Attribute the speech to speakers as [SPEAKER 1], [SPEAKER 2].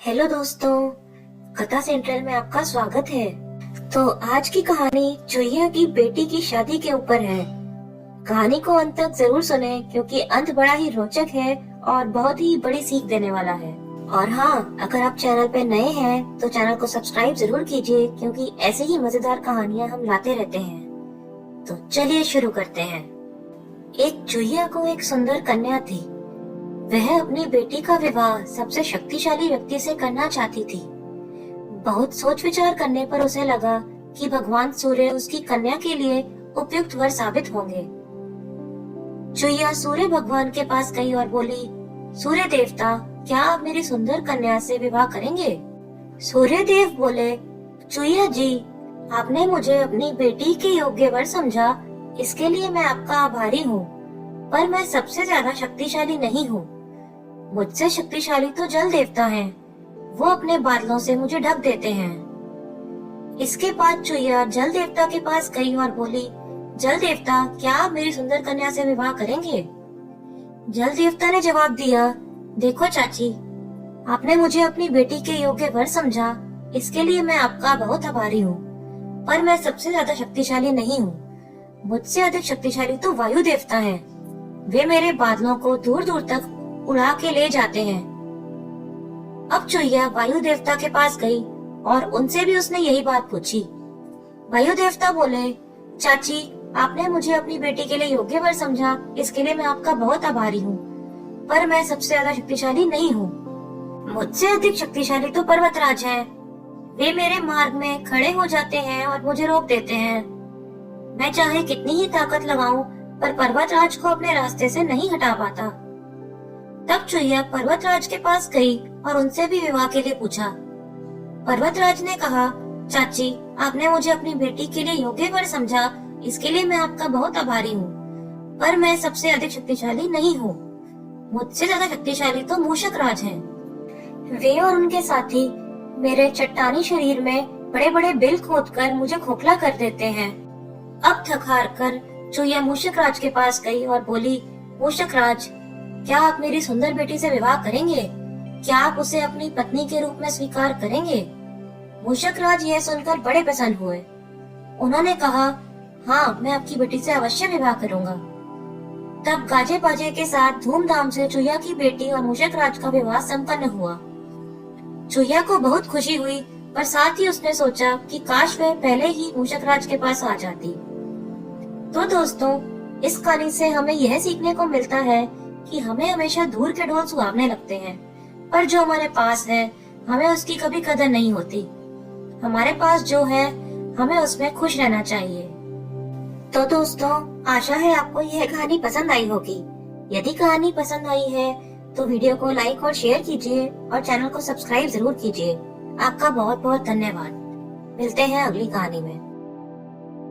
[SPEAKER 1] Hello दोस्तों, कथा central में आपका स्वागत है। तो आज की कहानी चुहिया की बेटी की शादी के ऊपर है। कहानी को अंत तक जरूर सुने क्योंकि अंत बड़ा ही रोचक है और बहुत ही बड़ी सीख देने वाला है। और हाँ, अगर आप चैनल पे नए हैं तो चैनल को सब्सक्राइब जरूर कीजिए क्योंकि ऐसे ही मजेदार कहानियाँ हम लाते रहते हैं। तो चलिए शुरू करते हैं। एक चुहिया को एक सुंदर कन्या थी। वह अपनी बेटी का विवाह सबसे शक्तिशाली व्यक्ति से करना चाहती थी। बहुत सोच विचार करने पर उसे लगा कि भगवान सूर्य उसकी कन्या के लिए उपयुक्त वर साबित होंगे। चुहिया सूर्य भगवान के पास गई और बोली, सूर्य देवता, क्या आप मेरी सुंदर कन्या से विवाह करेंगे? सूर्य देव बोले, चुहिया जी, आपने मुझे अपनी बेटी के योग्य वर समझा, इसके लिए मैं आपका आभारी हूँ। पर मैं सबसे ज्यादा शक्तिशाली नहीं हूँ। मुझसे शक्तिशाली तो जल देवता हैं। वो अपने बादलों से मुझे ढक देते हैं। इसके बाद चुहिया जल देवता के पास गई और बोली, जल देवता, क्या आप मेरी सुंदर कन्या से विवाह करेंगे? जल देवता ने जवाब दिया, देखो चाची, आपने मुझे अपनी बेटी के योग्य वर समझा, इसके लिए मैं आपका बहुत आभारी हूँ। पर मैं सबसे ज्यादा शक्तिशाली नहीं हूँ। मुझसे अधिक शक्तिशाली तो वायु देवता हैं। वे मेरे बादलों को दूर दूर तक उड़ा के ले जाते हैं। अब चुहिया वायु देवता के पास गई और उनसे भी उसने यही बात पूछी। वायु देवता बोले, चाची, आपने मुझे अपनी बेटी के लिए योग्य वर समझा, इसके लिए मैं आपका बहुत आभारी हूँ। पर मैं सबसे ज्यादा शक्तिशाली नहीं हूँ। मुझसे अधिक शक्तिशाली तो पर्वतराज हैं। वे मेरे मार्ग में खड़े हो जाते हैं और मुझे रोक देते हैं। मैं चाहे कितनी ही ताकत लगाऊं, पर पर्वतराज को अपने रास्ते से नहीं हटा पाता। तब चुहिया पर्वतराज के पास गई और उनसे भी विवाह के लिए पूछा। पर्वतराज ने कहा, चाची, आपने मुझे अपनी बेटी के लिए योग्य वर समझा, इसके लिए मैं आपका बहुत आभारी हूँ। पर मैं सबसे अधिक शक्तिशाली नहीं हूँ। मुझसे ज्यादा शक्तिशाली तो मूषक राज हैं। वे और उनके साथी मेरे चट्टानी शरीर में बड़े बड़े बिल खोदकर मुझे खोखला कर देते हैं। अब थक हार कर चुहिया मूषक राज के पास गई और बोली, मूषक राज, क्या आप मेरी सुंदर बेटी से विवाह करेंगे? क्या आप उसे अपनी पत्नी के रूप में स्वीकार करेंगे? मूषक राज यह सुनकर बड़े प्रसन्न हुए। उन्होंने कहा, हाँ, मैं आपकी बेटी से अवश्य विवाह करूंगा। तब गाजे बाजे के साथ धूमधाम से चुहिया की बेटी और मूषक राज का विवाह संपन्न हुआ। चुहिया को बहुत खुशी हुई, पर साथ ही उसने सोचा कि काश वह पहले ही मूषक राज के पास आ जाती। तो दोस्तों, इस कहानी से हमें यह सीखने को मिलता है कि हमें हमेशा दूर के ढोल सुहावने लगते हैं, पर जो हमारे पास है हमें उसकी कभी कदर नहीं होती। हमारे पास जो है हमें उसमें खुश रहना चाहिए। तो दोस्तों, आशा है आपको यह कहानी पसंद आई होगी। यदि कहानी पसंद आई है तो वीडियो को लाइक और शेयर कीजिए और चैनल को सब्सक्राइब जरूर कीजिए। आपका बहुत बहुत धन्यवाद। मिलते हैं अगली कहानी में।